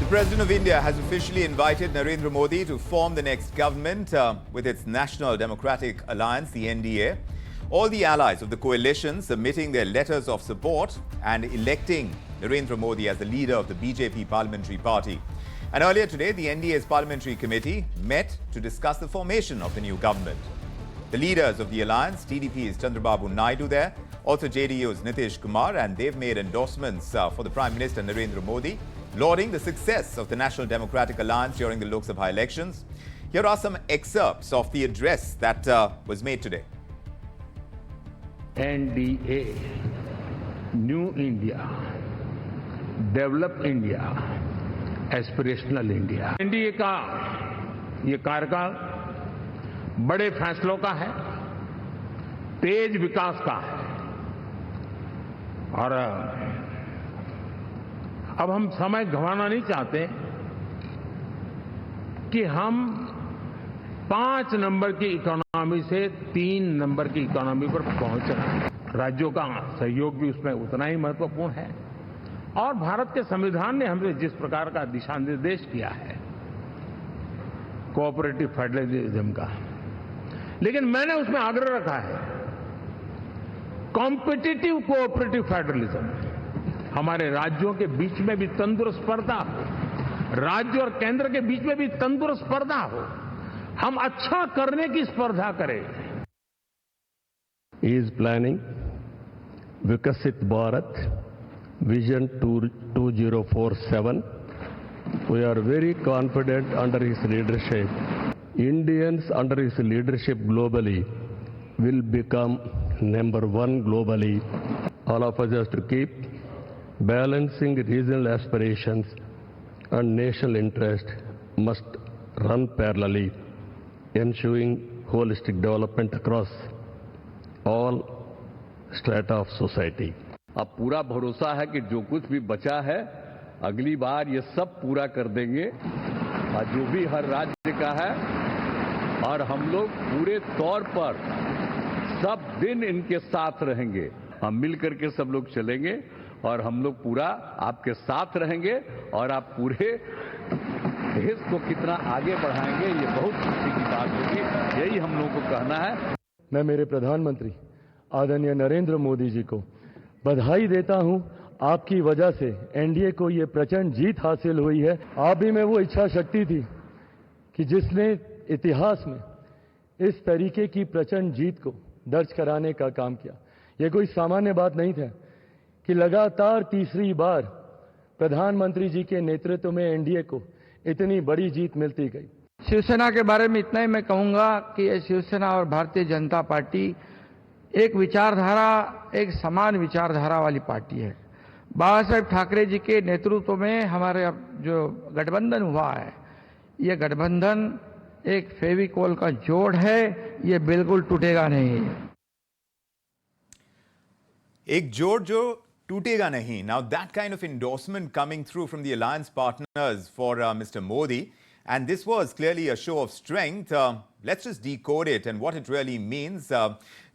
President of India has officially invited Narendra Modi to form the next government with its National Democratic Alliance, the NDA. All the allies of the coalition submitting their letters of support and electing Narendra Modi as the leader of the BJP Parliamentary Party. And earlier today, the NDA's Parliamentary Committee met to discuss the formation of the new government. The leaders of the alliance, TDP's Chandrababu Naidu there, also JDU's Nitish, Kumar, and they've made endorsements for the Prime Minister Narendra Modi, lauding the success of the National Democratic Alliance during the Lok Sabha elections. Here are some excerpts of the address that was made today. NDA, New India, Develop India, Aspirational India. NDA का ये कार्यकाल बड़े फैसलों का है, तेज विकास का है और अब हम समय गंवाना नहीं चाहते कि हम 5 नंबर की इकोनॉमी से 3 नंबर की इकोनॉमी पर पहुंच रहे हैं। राज्यों का सहयोग भी उसमें उतना ही महत्वपूर्ण है और भारत के संविधान ने हमें जिस प्रकार का दिशा निर्देश किया है कोऑपरेटिव फेडरलिज्म का, लेकिन मैंने उसमें आग्रह रखा है कॉम्पिटिटिव कोऑपरेटिव फेडरलिज्म। हमारे राज्यों के बीच में भी तंदुरुस्त स्पर्धा हो, राज्य और केंद्र के बीच में भी तंदुरुस्त स्पर्धा हो, हम अच्छा करने की स्पर्धा करें। Is planning Vikasit Bharat Vision 2047. We are very confident under his leadership. Indians under his leadership globally will become #1 globally. All of us have to keep balancing regional aspirations and national interest must run parallelly, ensuring holistic development across all strata of society. अब पूरा भरोसा है कि जो कुछ भी बचा है अगली बार ये सब पूरा कर देंगे और जो भी हर राज्य का है, और हम लोग पूरे तौर पर सब दिन इनके साथ रहेंगे। हम मिल करके सब लोग चलेंगे और हम लोग पूरा आपके साथ रहेंगे और आप पूरे देश को कितना आगे बढ़ाएंगे ये बहुत खुशी की बात होगी। यही हम लोगों को कहना है। मैं मेरे प्रधानमंत्री आदरणीय नरेंद्र मोदी जी को बधाई देता हूं। आपकी वजह से एनडीए को ये प्रचंड जीत हासिल हुई है। आप ही में वो इच्छा शक्ति थी कि जिसने इतिहास में इस तरीके की प्रचंड जीत को दर्ज कराने का काम किया। ये कोई सामान्य बात नहीं था कि लगातार तीसरी बार प्रधानमंत्री जी के नेतृत्व में एनडीए को इतनी बड़ी जीत मिलती गई। शिवसेना के बारे में इतना ही मैं कहूंगा कि ये शिवसेना और भारतीय जनता पार्टी एक विचारधारा, एक समान विचारधारा वाली पार्टी है। बाबा साहेब ठाकरे जी के नेतृत्व में हमारे जो गठबंधन हुआ है, ये गठबंधन एक फेविकोल का जोड़ है, ये बिल्कुल टूटेगा नहीं। एक जोड़ जो टूटेगा नहीं. Now that kind of endorsement coming through from the alliance partners for Mr. Modi, and this was clearly a show of strength. Let's just decode it and what it really means.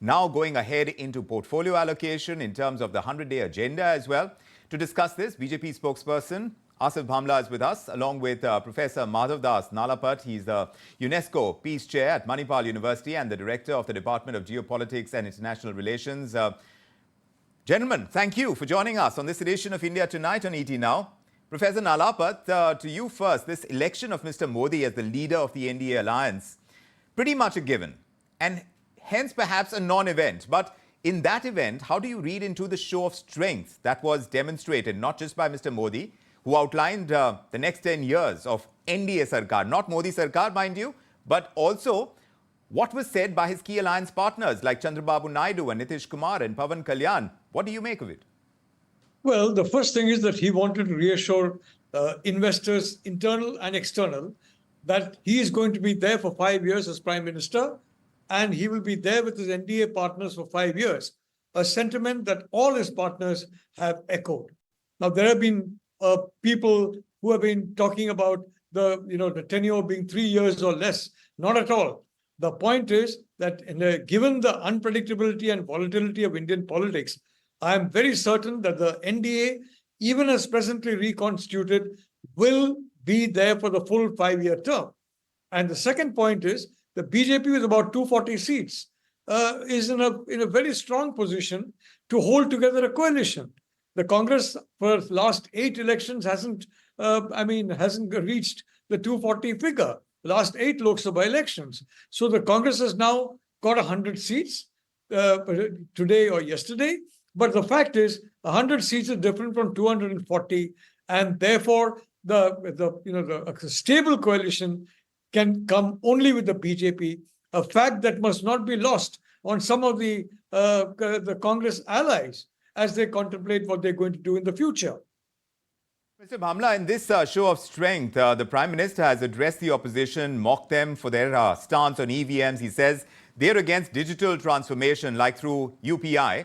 Now going ahead into portfolio allocation in terms of the 100-day agenda as well. To discuss this, BJP spokesperson Asif Bhamla is with us, along with Professor Madhav Das Nalapat. He's the UNESCO Peace Chair at Manipal University and the Director of the Department of Geopolitics and International Relations. Gentlemen, thank you for joining us on this edition of India Tonight on ET Now. Professor Nalapat, to you first, this election of Mr. Modi as the leader of the NDA alliance, pretty much a given, and hence perhaps a non-event. But in that event, how do you read into the show of strength that was demonstrated, not just by Mr. Modi, who outlined the next 10 years of NDA Sarkar, not Modi Sarkar, mind you, but also what was said by his key alliance partners like Chandrababu Naidu and Nitish Kumar and Pawan Kalyan? What do you make of it? Well, the first thing is that he wanted to reassure investors, internal and external, that he is going to be there for 5 years as Prime Minister and he will be there with his NDA partners for 5 years, a sentiment that all his partners have echoed. Now, there have been people who have been talking about the tenure being 3 years or less. Not at all. The point is that given the unpredictability and volatility of Indian politics, I am very certain that the NDA, even as presently reconstituted, will be there for the full 5-year term. And the second point is the BJP with about 240 seats is in a very strong position to hold together a coalition. The Congress for last 8 elections hasn't reached the 240 figure. Last 8 Lok Sabha elections. So the Congress has now got 100 seats today or yesterday. But the fact is, 100 seats is different from 240, and therefore the stable coalition can come only with the BJP. A fact that must not be lost on some of the Congress allies as they contemplate what they're going to do in the future. Mr. Bhamla, in this show of strength, the Prime Minister has addressed the opposition, mocked them for their stance on EVMs. He says they're against digital transformation, like through UPI.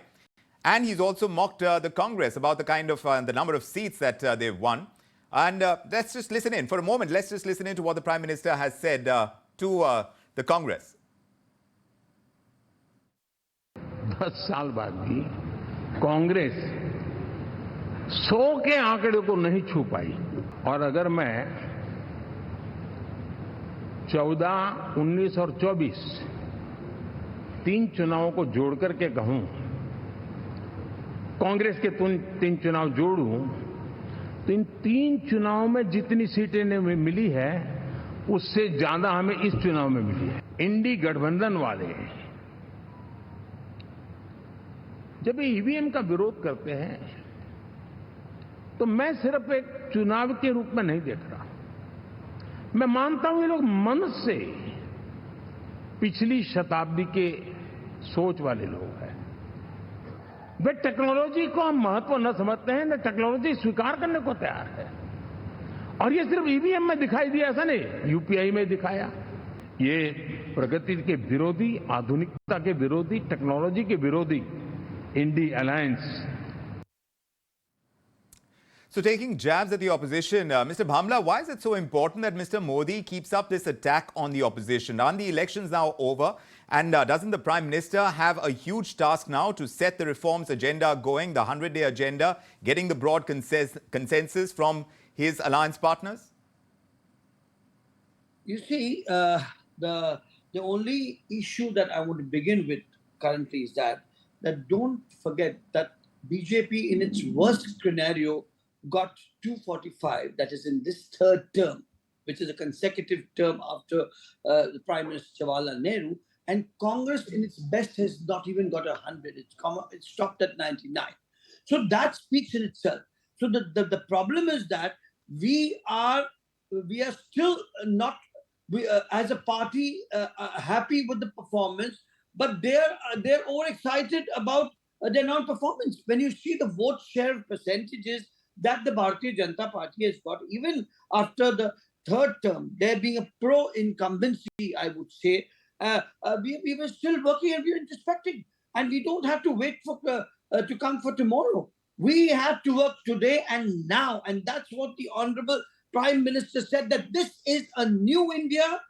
And he's also mocked the Congress about the kind of the number of seats that they've won. And let's just listen in for a moment. Let's just listen in to what the Prime Minister has said to the Congress. 10 साल बाद भी कांग्रेस 100 के आंकड़े को नहीं छू पाई। और अगर मैं 14, 19 और 24 3 चुनावों को जोड़ करके कहूं, कांग्रेस के 3 चुनाव जोड़ूं, तो इन 3 चुनावों में जितनी सीटें मिली है उससे ज्यादा हमें इस चुनाव में मिली है। इंडी गठबंधन वाले जब ईवीएम का विरोध करते हैं तो मैं सिर्फ एक चुनाव के रूप में नहीं देख रहा। मैं मानता हूं ये लोग मन से पिछली शताब्दी के सोच वाले लोग हैं। वे टेक्नोलॉजी को हम महत्व न समझते हैं, न टेक्नोलॉजी स्वीकार करने को तैयार है। और ये सिर्फ ईवीएम में दिखाई दिया, ऐसा नहीं, यूपीआई में दिखाया। ये प्रगति के विरोधी, आधुनिकता के विरोधी, टेक्नोलॉजी के विरोधी Indy alliance. So taking jabs at the opposition, Mr. Bhamla, why is it so important that Mr. Modi keeps up this attack on the opposition? Aren't the elections now over? And doesn't the Prime Minister have a huge task now to set the reforms agenda going, the 100-day agenda, getting the broad consensus from his alliance partners? You see, the only issue that I want to begin with currently is that don't forget that BJP in its worst scenario got 245, that is in this third term, which is a consecutive term after the Prime Minister Jawaharlal Nehru, and Congress in its best has not even got 100. It's stopped at 99. So that speaks in itself. So the problem is that we are still not, as a party, happy with the performance, but they're overexcited about their non-performance. When you see the vote share percentages that the Bharatiya Janata Party has got, even after the third term, there being a pro-incumbency, I would say, we were still working and we were introspecting. And we don't have to wait for to come for tomorrow. We have to work today and now. And that's what the Honorable Prime Minister said, that this is a new India,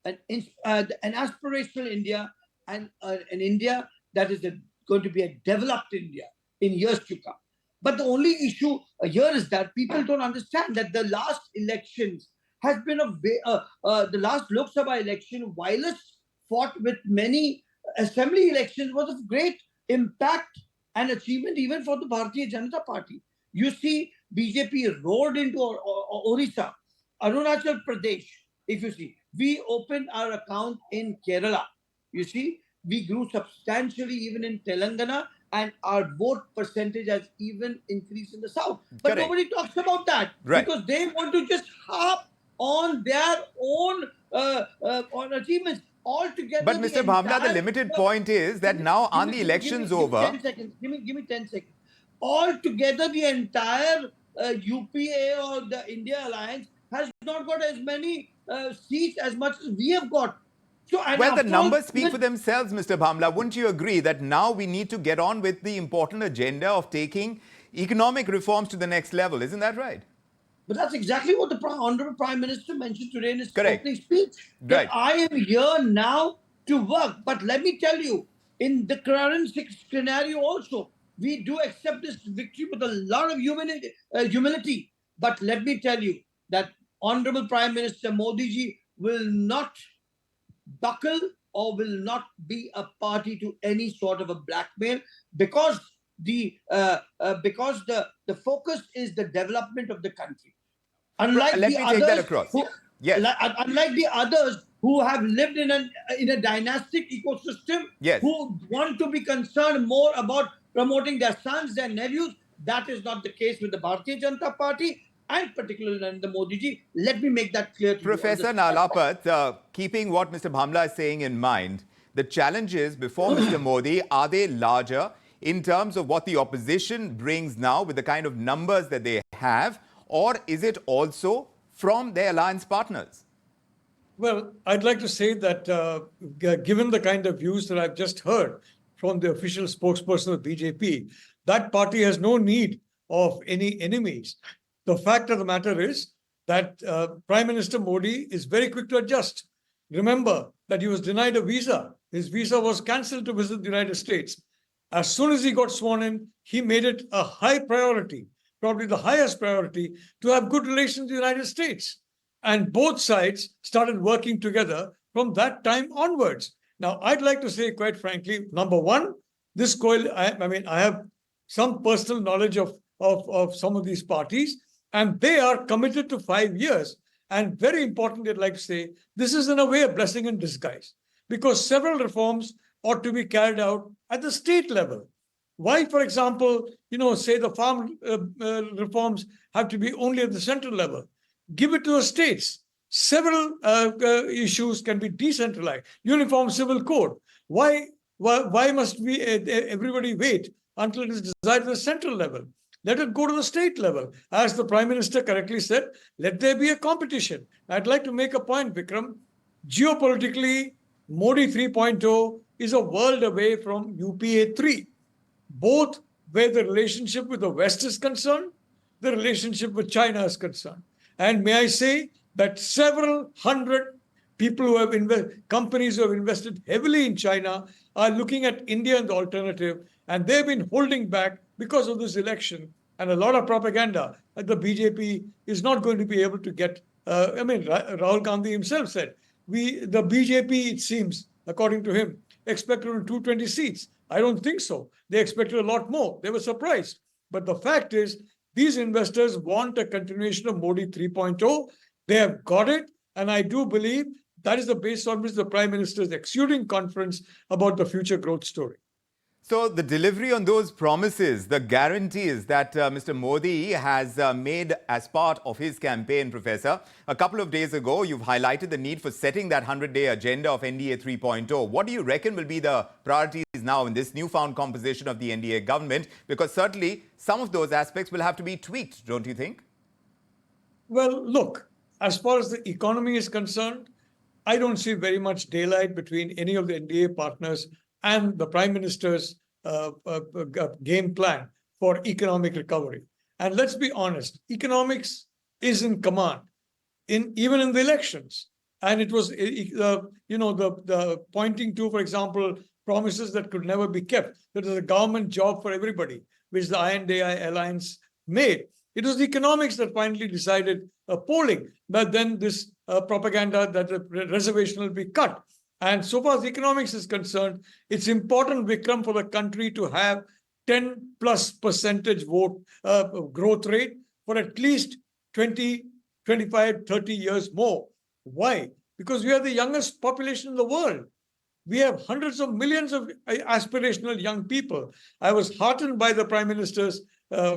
an aspirational India, and an India that is going to be a developed India in years to come. But the only issue here is that people don't understand that the last elections has been the last Lok Sabha election, whilst fought with many assembly elections, was of great impact and achievement even for the Bharatiya Janata Party. You see, BJP roared into Orissa, Arunachal Pradesh. If you see, we opened our account in Kerala. You see, we grew substantially even in Telangana, and our vote percentage has even increased in the south. But Correct. Nobody talks about that, right, because they want to just harp on their own on achievements altogether. But Mr. Bhamla, the limited point is that now aren't the elections over? 10 seconds. Give me 10 seconds. Altogether, the entire UPA or the India Alliance has not got as many seats as much as we have got. So, well, the numbers speak for themselves, Mr. Bhamla. Wouldn't you agree that now we need to get on with the important agenda of taking economic reforms to the next level? Isn't that right? But that's exactly what the Honorable Prime Minister mentioned today in his Correct. opening speech. Right. That I am here now to work. But let me tell you, in the current scenario also, we do accept this victory with a lot of humility. But let me tell you, that Honorable Prime Minister Modi ji will not buckle or will not be a party to any sort of a blackmail, because the focus is the development of the country. Unlike Let the me take that others across. who, Yes. unlike the others who have lived in a dynastic ecosystem, Yes. who want to be concerned more about promoting their sons, their nephews, that is not the case with the Bharatiya Janata Party and particularly Narendra Modi ji. Let me make that clear to Professor you. Nalapat, keeping what Mr. Bhamla is saying in mind, the challenges before Mr. Modi, are they larger in terms of what the opposition brings now with the kind of numbers that they have, or is it also from their alliance partners? Well, I'd like to say that given the kind of views that I've just heard from the official spokesperson of BJP, that party has no need of any enemies. The fact of the matter is that Prime Minister Modi is very quick to adjust. Remember that he was denied a visa. His visa was cancelled to visit the United States. As soon as he got sworn in, he made it a high priority, probably the highest priority, to have good relations with the United States. And both sides started working together from that time onwards. Now, I'd like to say, quite frankly, number one, this I have some personal knowledge of some of these parties, and they are committed to 5 years. And very importantly, I'd like to say, this is in a way a blessing in disguise, because several reforms ought to be carried out at the state level. Why, for example, say the farm reforms have to be only at the central level? Give it to the states. Several issues can be decentralized. Uniform civil code. Why must we everybody wait until it is decided at the central level? Let it go to the state level. As the Prime Minister correctly said, let there be a competition. I'd like to make a point, Vikram. Geopolitically, Modi 3.0 is a world away from UPA 3. Both where the relationship with the West is concerned, the relationship with China is concerned. And may I say that several hundred people who have companies who have invested heavily in China are looking at India and the alternative, and they've been holding back because of this election and a lot of propaganda that the BJP is not going to be able to get. Rahul Gandhi himself said, the BJP, it seems, according to him, expected 220 seats. I don't think so. They expected a lot more. They were surprised. But the fact is, these investors want a continuation of Modi 3.0. They have got it. And I do believe that is the basis on which the Prime Minister is exuding confidence about the future growth story. So the delivery on those promises, the guarantees that Mr. Modi has made as part of his campaign, Professor, a couple of days ago, you've highlighted the need for setting that 100-day agenda of NDA 3.0. What do you reckon will be the priorities now in this newfound composition of the NDA government? Because certainly some of those aspects will have to be tweaked, don't you think? Well, look, as far as the economy is concerned, I don't see very much daylight between any of the NDA partners and the Prime Minister's game plan for economic recovery. And let's be honest, economics is in command, even in the elections. And it was, the pointing to, for example, promises that could never be kept. That is a government job for everybody, which the INDI alliance made. It was the economics that finally decided polling, but then this propaganda that the reservation will be cut. And so far as economics is concerned, it's important, Vikram, for the country to have 10+% vote growth rate for at least 20, 25, 30 years more. Why? Because we are the youngest population in the world. We have hundreds of millions of aspirational young people. I was heartened by the Prime Minister's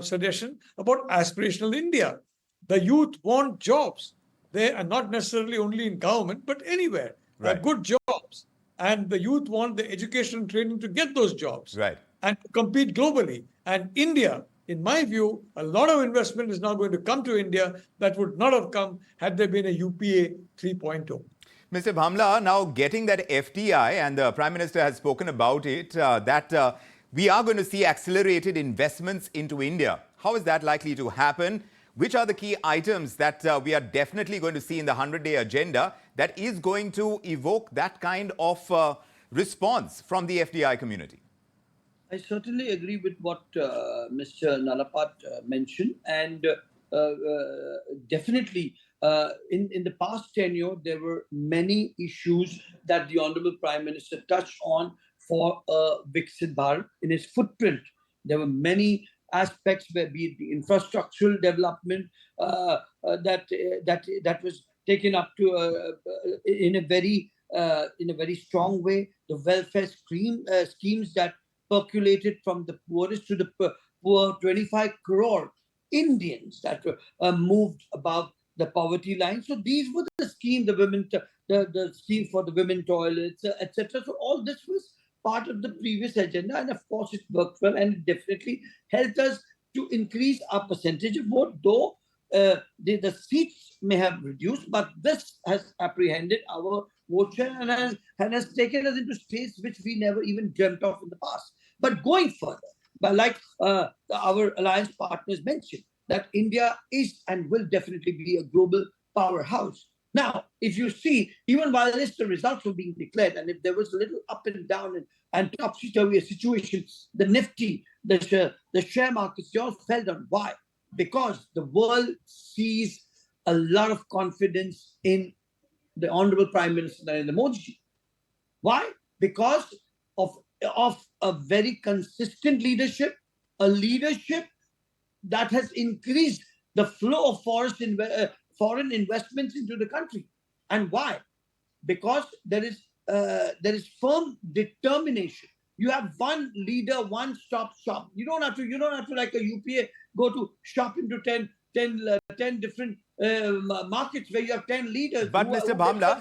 suggestion about aspirational India. The youth want jobs. They are not necessarily only in government, but anywhere. Right. Good jobs. And the youth want the education and training to get those jobs. Right. And to compete globally. And India, in my view, a lot of investment is now going to come to India that would not have come had there been a UPA 3.0. Mr. Bhamla, now getting that FDI, and the Prime Minister has spoken about it, that we are going to see accelerated investments into India. How is that likely to happen? Which are the key items that we are definitely going to see in the 100-day agenda that is going to evoke that kind of response from the FDI community? I certainly agree with what Mr. Nalapat mentioned. And definitely in the past tenure, there were many issues that the Honorable Prime Minister touched on for Viksit Bharat in his footprint. There were many aspects where, be it the infrastructural development that was taken up to in a very strong way. The welfare schemes that percolated from the poorest to the poor, 25 crore Indians that were moved above the poverty line. So these were the schemes, the scheme for the women toilets, etc. So all this was part of the previous agenda, and of course it worked well, and it definitely helped us to increase our percentage of vote, though the seats may have reduced, but this has apprehended our vote share and has taken us into states which we never even dreamt of in the past. But going further, but like our alliance partners mentioned, that India is and will definitely be a global powerhouse. Now, if you see, even while the results were being declared, and if there was a little up and down and topsy-turvy situation, the Nifty, the share markets, they all fell down. Why? Because the world sees a lot of confidence in the Honorable Prime Minister Narendra Modi. Why? Because of a very consistent leadership, a leadership that has increased the flow of foreign investments into the country. And why? Because there is firm determination. You have one leader, one-stop shop. You don't have to like a UPA go to shop into 10 different markets where you have 10 leaders. But Mr. Bhamla,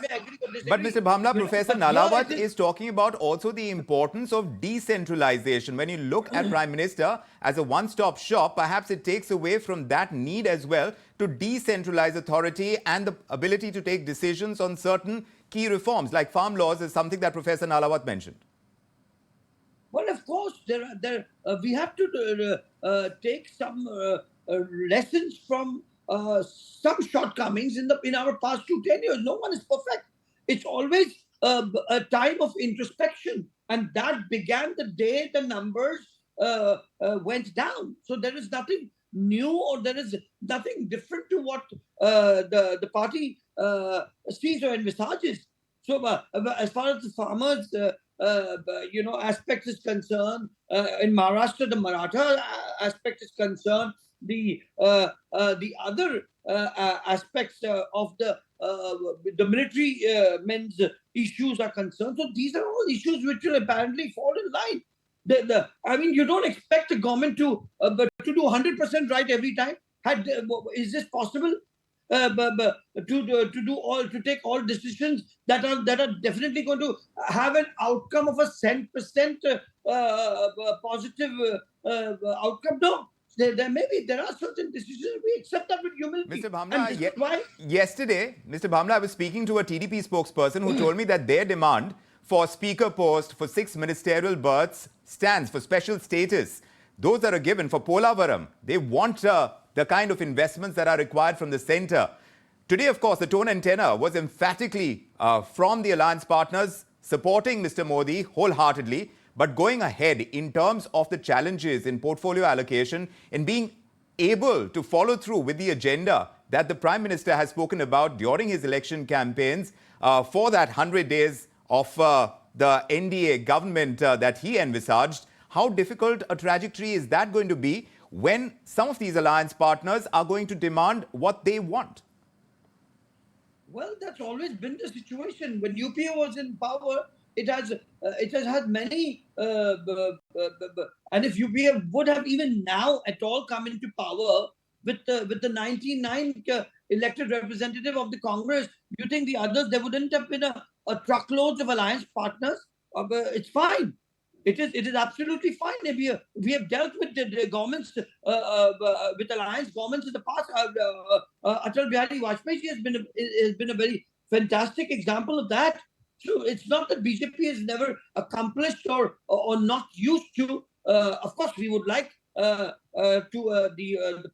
Professor Nalapat is talking about also the importance of decentralization. When you look at Prime Minister as a one-stop shop, perhaps it takes away from that need as well to decentralize authority and the ability to take decisions on certain key reforms, like farm laws is something that Professor Nalapat mentioned. Well, of course, we have to take some lessons from some shortcomings in our past 2 tenures. No one is perfect. It's always a time of introspection, and that began the day the numbers went down. So there is nothing new, or there is nothing different to what the party sees or envisages. So as far as the farmers aspect is concerned, in Maharashtra, the Maratha aspect is concerned, the other aspects of the military men's issues are concerned. So these are all issues which will apparently fall in line. I mean, you don't expect the government to do 100% right every time. Is this possible? To take all decisions that are definitely going to have an outcome of a 10% positive outcome? No. There are certain decisions we accept that with humility. Mr. Bhamla, yesterday, Mr. Bhamla, I was speaking to a TDP spokesperson who told me that their demand for speaker post, for 6 ministerial berths, stands for special status. Those that are given for Polavaram, they want the kind of investments that are required from the centre. Today, of course, the tone and tenor was emphatically from the alliance partners supporting Mr. Modi wholeheartedly, but going ahead in terms of the challenges in portfolio allocation and being able to follow through with the agenda that the Prime Minister has spoken about during his election campaigns for that 100 days of the NDA government that he envisaged. How difficult a trajectory is that going to be when some of these alliance partners are going to demand what they want? Well, that's always been the situation. When UPA was in power, it has had many, and if UPA would have even now at all come into power with the 99 elected representative of the Congress, you think the others, there wouldn't have been a truckloads of alliance partners? It's fine. It is absolutely fine. We have dealt with the governments, with alliance governments in the past. Atal Bihari Vajpayee has been a very fantastic example of that. So it's not that BJP has never accomplished or not used to. Of course, we would like the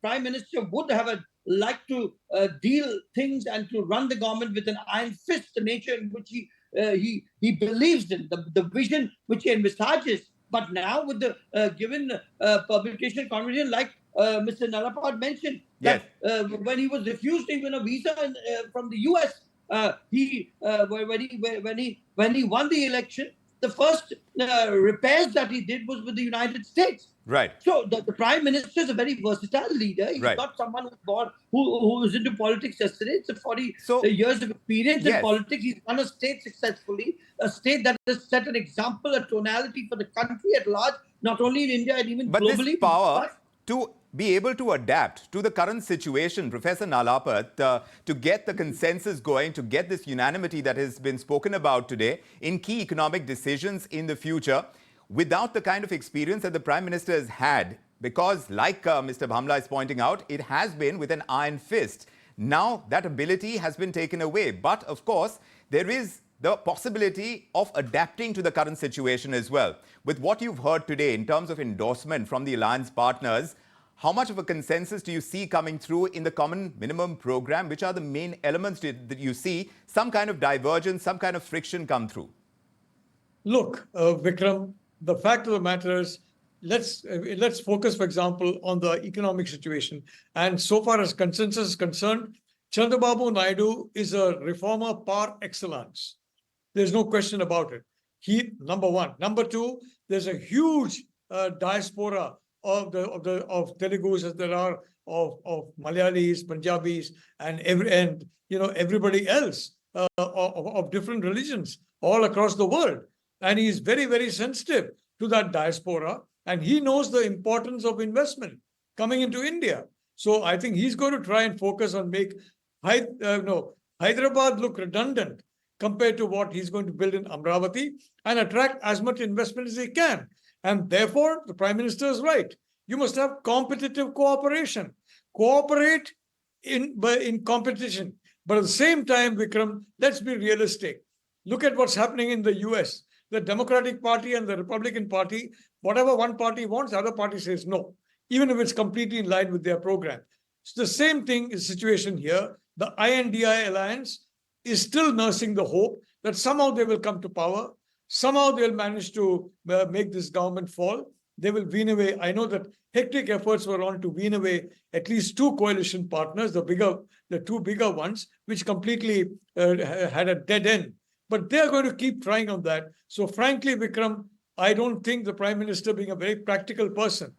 Prime Minister would have liked to deal things and to run the government with an iron fist, the nature in which he believes in, the vision which he envisages. But now with the given publication conversation like Mr. Nalapat mentioned that when he was refused even a visa from the US, when he won the election, the first repairs that he did was with the United States. Right. So the Prime Minister is a very versatile leader. He's not someone who was into politics yesterday. It's a 40 years of experience in politics. He's run a state successfully, a state that has set an example, a tonality for the country at large, not only in India and even globally. But this power to be able to adapt to the current situation, Professor Nalapat, to get the consensus going, to get this unanimity that has been spoken about today in key economic decisions in the future, without the kind of experience that the Prime Minister has had, because like Mr. Bhamla is pointing out, it has been with an iron fist. Now that ability has been taken away. But of course, there is the possibility of adapting to the current situation as well. With what you've heard today in terms of endorsement from the alliance partners, how much of a consensus do you see coming through in the common minimum program? Which are the main elements that you see some kind of divergence, some kind of friction come through? Look, Vikram, the fact of the matter is, let's focus, for example, on the economic situation. And so far as consensus is concerned, Chandrababu Naidu is a reformer par excellence. There's no question about it. He, number one. Number two, there's a huge diaspora of Telugus as there are of Malayalis, Punjabis, and everybody else of different religions all across the world. And he is very, very sensitive to that diaspora, and he knows the importance of investment coming into India. So I think he's going to try and focus on make Hyderabad look redundant compared to what he's going to build in Amravati, and attract as much investment as he can. And therefore, the Prime Minister is right. You must have competitive cooperation. Cooperate in competition. But at the same time, Vikram, let's be realistic. Look at what's happening in the US. The Democratic Party and the Republican Party, whatever one party wants, the other party says no, even if it's completely in line with their program. So the same thing is the situation here. The INDI alliance is still nursing the hope that somehow they will come to power. Somehow they'll manage to make this government fall. They will wean away. I know that hectic efforts were on to wean away at least two coalition partners, the two bigger ones, which completely had a dead end. But they're going to keep trying on that. So frankly, Vikram, I don't think the Prime Minister, being a very practical person,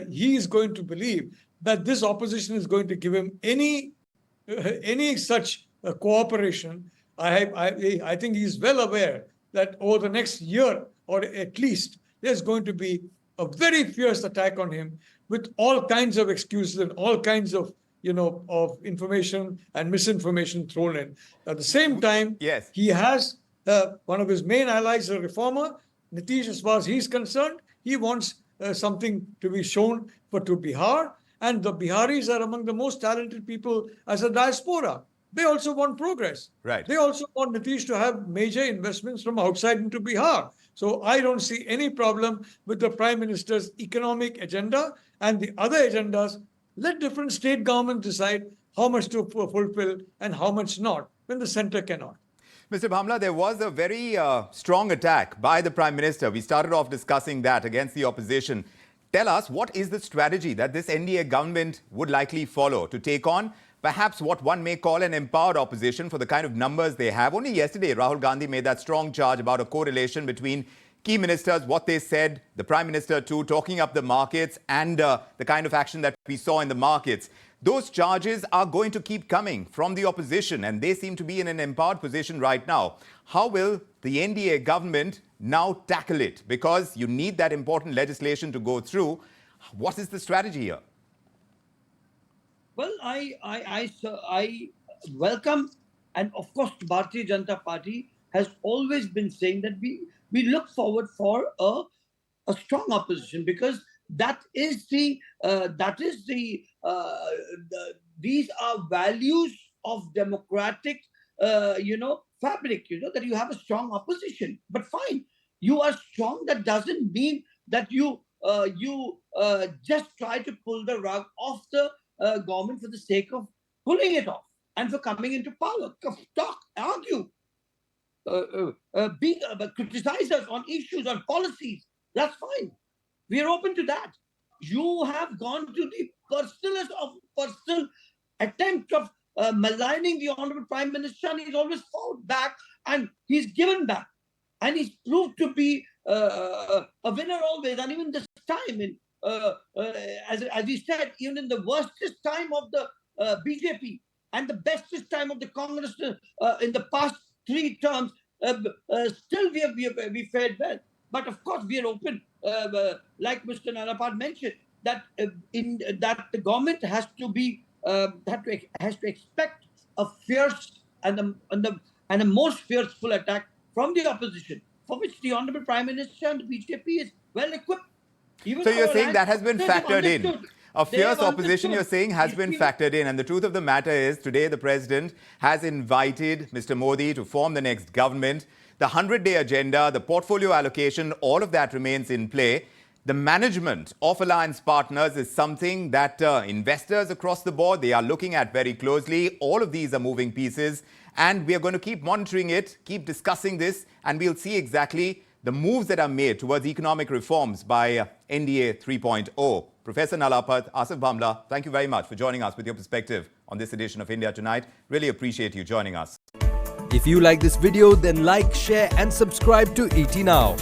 he is going to believe that this opposition is going to give him any such cooperation. I think he's well aware that over the next year, or at least, there's going to be a very fierce attack on him with all kinds of excuses and all kinds of information and misinformation thrown in. At the same time, he has one of his main allies, a reformer, Nitish. As far as he's concerned, he wants something to be shown to Bihar, and the Biharis are among the most talented people as a diaspora. They also want progress. Right. They also want Nitish to have major investments from outside into Bihar. So I don't see any problem with the Prime Minister's economic agenda and the other agendas. Let different state governments decide how much to fulfill and how much not, when the center cannot. Mr. Bhamla, there was a very strong attack by the Prime Minister. We started off discussing that against the opposition. Tell us, what is the strategy that this NDA government would likely follow to take on perhaps what one may call an empowered opposition for the kind of numbers they have? Only yesterday, Rahul Gandhi made that strong charge about a correlation between key ministers, what they said, the Prime Minister too, talking up the markets and the kind of action that we saw in the markets. Those charges are going to keep coming from the opposition, and they seem to be in an empowered position right now. How will the NDA government now tackle it? Because you need that important legislation to go through. What is the strategy here? Well, I welcome, and of course, Bharatiya Janata Party has always been saying that we look forward for a strong opposition, because these are values of democratic fabric, that you have a strong opposition. But fine, you are strong. That doesn't mean that you just try to pull the rug off the government for the sake of pulling it off and for coming into power. Talk, argue, criticize us on issues, on policies. That's fine. We are open to that. you have gone to the personalist of personal attempt of maligning the Honorable Prime Minister, and he's always fought back and he's given back. And he's proved to be a winner always. And even this time, as we said, even in the worstest time of the BJP and the bestest time of the Congress in the past 3 terms, still we fared well. But of course, we are open, like Mr. Nalapat mentioned, that that the government has to be has to expect a fierce and a most fearful attack from the opposition, for which the Honorable Prime Minister and the BJP is well equipped. So you're saying that has been factored in? A fierce opposition, you're saying, has been factored in. And the truth of the matter is, today the President has invited Mr. Modi to form the next government. The 100-day agenda, the portfolio allocation, all of that remains in play. The management of alliance partners is something that investors across the board, they are looking at very closely. All of these are moving pieces. And we are going to keep monitoring it, keep discussing this, and we'll see exactly the moves that are made towards economic reforms by NDA 3.0. Professor Nalapat, Asif Bhamla, thank you very much for joining us with your perspective on this edition of India Tonight. Really appreciate you joining us. If you like this video, then like, share and subscribe to ET Now.